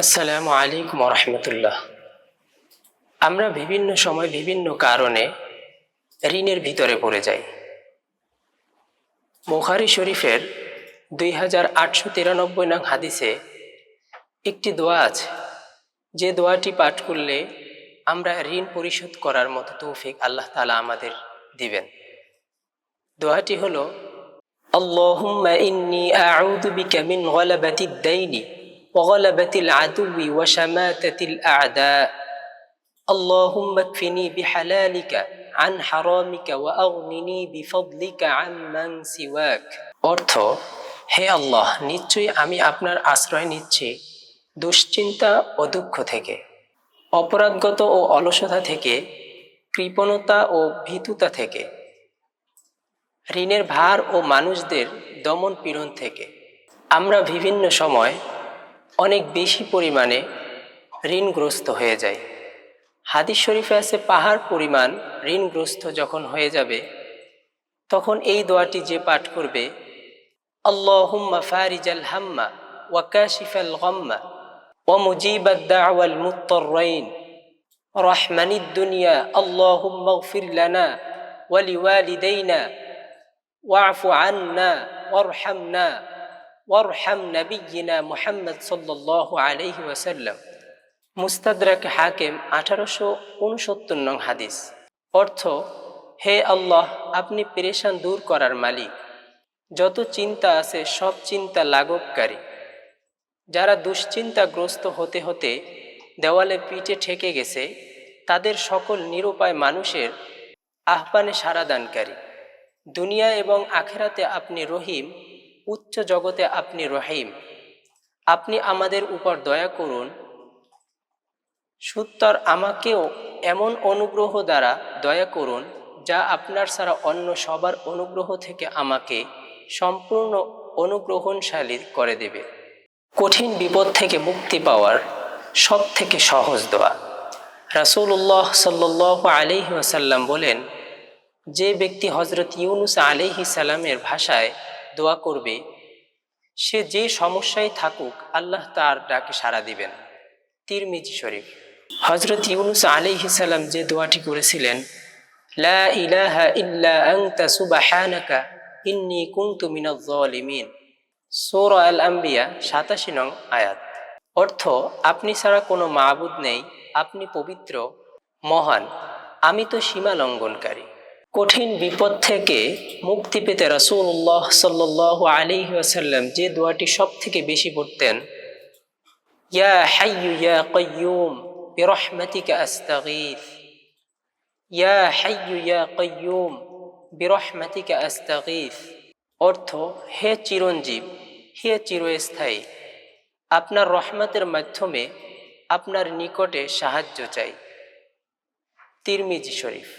আসসালামু আলাইকুম রহমতুল্লাহ। আমরা বিভিন্ন সময় বিভিন্ন কারণে ঋণের ভিতরে পড়ে যাই। বুখারী শরীফের 2893 নং হাদিসে একটি দোয়া আছে, যে দোয়াটি পাঠ করলে আমরা ঋণ পরিশোধ করার মতো তৌফিক আল্লাহ তাআলা আমাদের দিবেন। দোয়াটি হলো, আল্লাহুম্মা ইন্নী আউযু বিকা মিন গলাবাতিদ দাইনি ওয়া গলাবাতিল আদুওয়ি ওয়া শামাতাতিল আ'দা। আল্লাহুম্মা কফিনি বিহালালিকা আন হারামিকা ওয়া আগনিনি বিফদলিকা আম্মান সিওয়াক। অর্থ, হে আল্লাহ, নিশ্চয়ই আমি আপনার আশ্রয় নিচ্ছি দুশ্চিন্তা ও দুঃখ থেকে, অপরাধগত ও অলসতা থেকে, কৃপণতা ও ভীতুতা থেকে, ঋণের ভার ও মানুষদের দমন পীড়ন থেকে। আমরা বিভিন্ন সময় অনেক বেশি পরিমাণে ঋণগ্রস্ত হয়ে যাই। হাদিস শরীফে আছে, পাহাড় পরিমাণ ঋণগ্রস্ত যখন হয়ে যাবে তখন এই দোয়াটি যে পাঠ করবে, আল্লাহুম্মা ফারিজাল হাম্মা ওয়া কাশিফাল গাম্মা ওয়া মুজিবাদ দাওয়াল মুত্তাররাইন রহমানিদ দুনিয়া আল্লাহুম্মা গফির লানা ওয়া লিওয়ালিদাইনা ওয়া'ফু আন্না ওয়ারহামনা ওয়ারহাম নাবিয়্যিনা মুহাম্মদ সাল্লাল্লাহু আলাইহি ওয়াসাল্লাম। মুস্তাদরাক হাকিম 1869 নং হাদিস। অর্থ, হে আল্লাহ, আপনি পেরেশান দূর করার মালিক, যত চিন্তা আছে সব চিন্তা লাঘবকারী। যারা দুশ্চিন্তাগ্রস্ত হতে হতে দেওয়ালে পিঠে ঠেকে গেছে, তাদের সকল নিরুপায় মানুষের আহ্বানে সাড়াদানকারী। দুনিয়া এবং আখেরাতে আপনি রহিম, উচ্চ জগতে আপনি রহিম। আপনি আমাদের উপর দয়া করুন, সুতরাং আমাকেও এমন অনুগ্রহ দ্বারা দয়া করুন যা আপনার ছাড়া অন্য সবার অনুগ্রহ থেকে আমাকে সম্পূর্ণ অনুগ্রহণশালী করে দেবে। কঠিন বিপদ থেকে মুক্তি পাওয়ার সব থেকে সহজ দোয়া। রাসূলুল্লাহ সাল্লাল্লাহু আলাইহি ওয়াসাল্লাম বলেন, যে ব্যক্তি হযরত ইউনুস আলাইহিস সালামের ভাষায় দোয়া করবে, সে যে সমস্যায় থাকুক আল্লাহ তার ডাকে সাড়া দিবেন। তিরমিজি শরীফ। হযরত ইউনুস আলাইহিস সালাম যে দোয়াটি করেছিলেন, লা ইলাহা ইল্লা আনতা সুবহানাকা ইন্নী কুনতু মিনাজ জালিমিন, সূরা আল আম্বিয়া 87 নং আয়াত। অর্থ, আপনি ছাড়া কোনো মাবুদ নেই, আপনি পবিত্র, মহান, আমি তো সীমা লঙ্ঘনকারী। কঠিন বিপদ থেকে মুক্তি পেতে রাসূলুল্লাহ সাল্লাল্লাহু আলাইহি ওয়াসাল্লাম যে দোয়াটি সব থেকে বেশি পড়তেন, ইয়া হাইয়্যু ইয়া কাইয়্যুম বিরহমাতিকা আস্তাগীথ, ইয়া হাইয়্যু ইয়া কাইয়্যুম বিরহমাতিকা আস্তাগীথ। অর্থ, হে চিরঞ্জীব, হে চিরস্থায়ী, আপনার রহমতের মাধ্যমে আপনার নিকটে সাহায্য চাই। তিরমিজি শরীফ।